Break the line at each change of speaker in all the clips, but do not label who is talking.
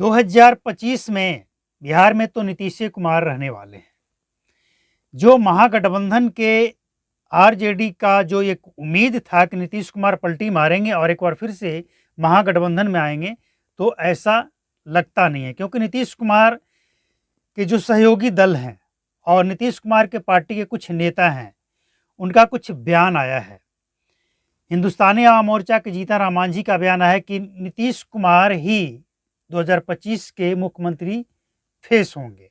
2025 में बिहार में तो नीतीश कुमार रहने वाले हैं। जो महागठबंधन के आरजेडी का जो एक उम्मीद था कि नीतीश कुमार पलटी मारेंगे और एक बार फिर से महागठबंधन में आएंगे, तो ऐसा लगता नहीं है, क्योंकि नीतीश कुमार के जो सहयोगी दल हैं और नीतीश कुमार के पार्टी के कुछ नेता हैं, उनका कुछ बयान आया है। हिंदुस्तानी आवाम मोर्चा के जीतन मांझी का बयान है कि नीतीश कुमार ही 2025 के मुख्यमंत्री फेस होंगे,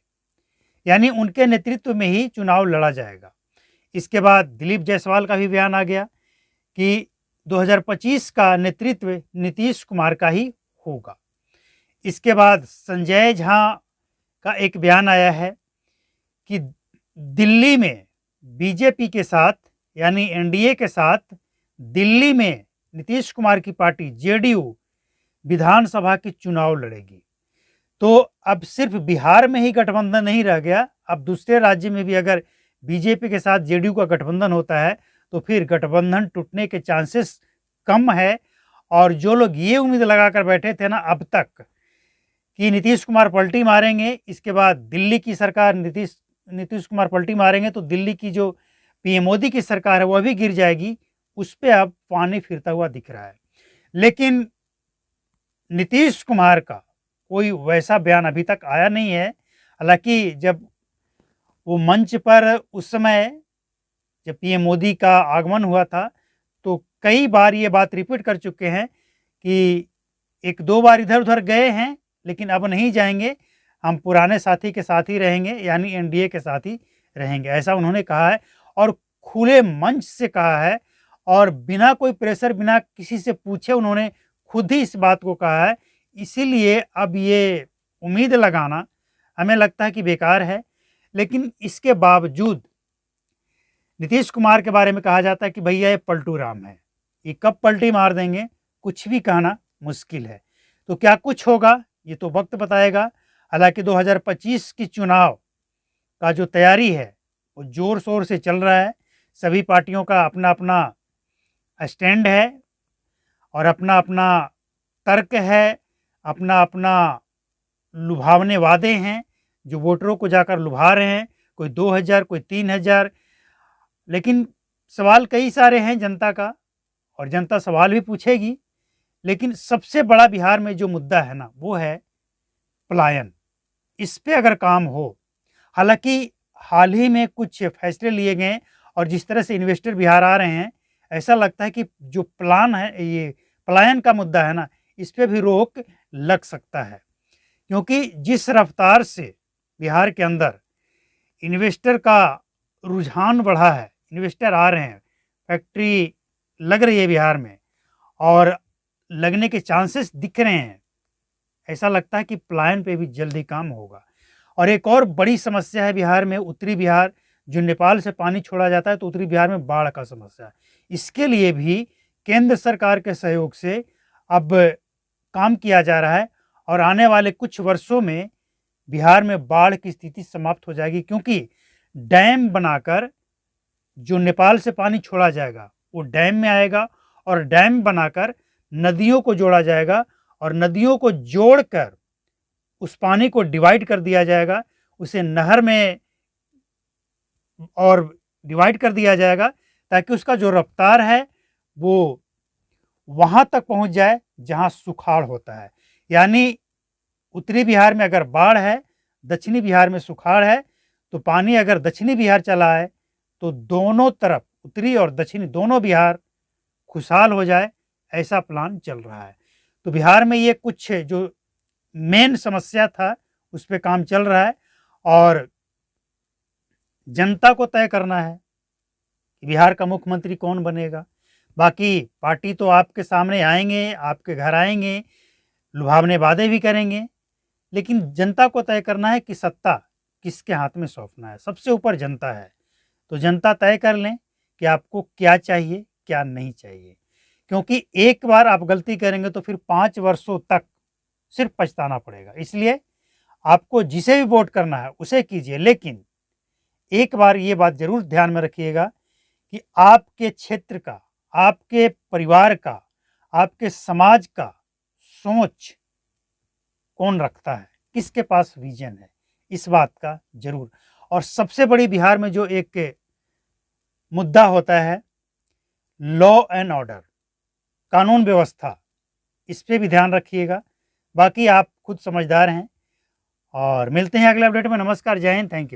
यानी उनके नेतृत्व में ही चुनाव लड़ा जाएगा। इसके बाद दिलीप जायसवाल का भी बयान आ गया कि 2025 का नेतृत्व नीतीश कुमार का ही होगा। इसके बाद संजय झा का एक बयान आया है कि दिल्ली में बीजेपी के साथ, यानी एनडीए के साथ, दिल्ली में नीतीश कुमार की पार्टी जेडीयू विधानसभा की चुनाव लड़ेगी। तो अब सिर्फ बिहार में ही गठबंधन नहीं रह गया, अब दूसरे राज्य में भी अगर बीजेपी के साथ जेडीयू का गठबंधन होता है तो फिर गठबंधन टूटने के चांसेस कम है। और जो लोग ये उम्मीद लगाकर बैठे थे ना अब तक कि नीतीश कुमार पलटी मारेंगे, इसके बाद दिल्ली की सरकार, नीतीश कुमार पलटी मारेंगे तो दिल्ली की जो पीएम मोदी की सरकार है वह भी गिर जाएगी, उस पर अब पानी फिरता हुआ दिख रहा है। लेकिन नीतीश कुमार का कोई वैसा बयान अभी तक आया नहीं है। हालांकि जब वो मंच पर उस समय जब पीएम मोदी का आगमन हुआ था तो कई बार ये बात रिपीट कर चुके हैं कि एक दो बार इधर उधर गए हैं लेकिन अब नहीं जाएंगे, हम पुराने साथी के साथ ही रहेंगे, यानी एनडीए के साथ ही रहेंगे, ऐसा उन्होंने कहा है। और खुले मंच से कहा है और बिना कोई प्रेशर, बिना किसी से पूछे उन्होंने खुद ही इस बात को कहा है। इसीलिए अब ये उम्मीद लगाना हमें लगता है कि बेकार है। लेकिन इसके बावजूद नीतीश कुमार के बारे में कहा जाता है कि भैया ये पलटू राम है, ये कब पलटी मार देंगे कुछ भी कहना मुश्किल है। तो क्या कुछ होगा ये तो वक्त बताएगा। हालांकि 2025 की चुनाव का जो तैयारी है वो जोर शोर से चल रहा है। सभी पार्टियों का अपना अपना स्टैंड है और अपना अपना तर्क है, अपना अपना लुभावने वादे हैं जो वोटरों को जाकर लुभा रहे हैं, कोई 2000, कोई 3000। लेकिन सवाल कई सारे हैं जनता का और जनता सवाल भी पूछेगी। लेकिन सबसे बड़ा बिहार में जो मुद्दा है ना वो है पलायन। इस पे अगर काम हो, हालांकि हाल ही में कुछ फैसले लिए गए और जिस तरह से इन्वेस्टर बिहार आ रहे हैं, ऐसा लगता है कि जो प्लान है, ये पलायन का मुद्दा है ना, इस पे भी रोक लग सकता है। क्योंकि जिस रफ्तार से बिहार के अंदर इन्वेस्टर का रुझान बढ़ा है, इन्वेस्टर आ रहे हैं, फैक्ट्री लग रही है बिहार में और लगने के चांसेस दिख रहे हैं, ऐसा लगता है कि पलायन पे भी जल्दी काम होगा। और एक और बड़ी समस्या है बिहार में, उत्तरी बिहार, जो नेपाल से पानी छोड़ा जाता है तो उत्तरी बिहार में बाढ़ का समस्या है। इसके लिए भी केंद्र सरकार के सहयोग से अब काम किया जा रहा है और आने वाले कुछ वर्षों में बिहार में बाढ़ की स्थिति समाप्त हो जाएगी। क्योंकि डैम बनाकर जो नेपाल से पानी छोड़ा जाएगा वो डैम में आएगा और डैम बनाकर नदियों को जोड़ा जाएगा और नदियों को जोड़कर उस पानी को डिवाइड कर दिया जाएगा, उसे नहर में और डिवाइड कर दिया जाएगा ताकि उसका जो रफ्तार है वो वहाँ तक पहुँच जाए जहाँ सुखाड़ होता है। यानी उत्तरी बिहार में अगर बाढ़ है, दक्षिणी बिहार में सुखाड़ है, तो पानी अगर दक्षिणी बिहार चला है तो दोनों तरफ, उत्तरी और दक्षिणी दोनों बिहार खुशहाल हो जाए, ऐसा प्लान चल रहा है। तो बिहार में ये कुछ जो मेन समस्या था उस पर काम चल रहा है और जनता को तय करना है कि बिहार का मुख्यमंत्री कौन बनेगा। बाकी पार्टी तो आपके सामने आएंगे, आपके घर आएंगे, लुभावने वादे भी करेंगे, लेकिन जनता को तय करना है कि सत्ता किसके हाथ में सौंपना है। सबसे ऊपर जनता है, तो जनता तय कर लें कि आपको क्या चाहिए, क्या नहीं चाहिए। क्योंकि एक बार आप गलती करेंगे तो फिर 5 वर्षों तक सिर्फ पछताना पड़ेगा। इसलिए आपको जिसे भी वोट करना है उसे कीजिए, लेकिन एक बार ये बात जरूर ध्यान में रखिएगा कि आपके क्षेत्र का, आपके परिवार का, आपके समाज का सोच कौन रखता है, किसके पास विजन है, इस बात का जरूर। और सबसे बड़ी बिहार में जो एक मुद्दा होता है लॉ एंड ऑर्डर, कानून व्यवस्था, इस पे भी ध्यान रखिएगा। बाकी आप खुद समझदार हैं और मिलते हैं अगले अपडेट में। नमस्कार, जय हिंद, थैंक यू।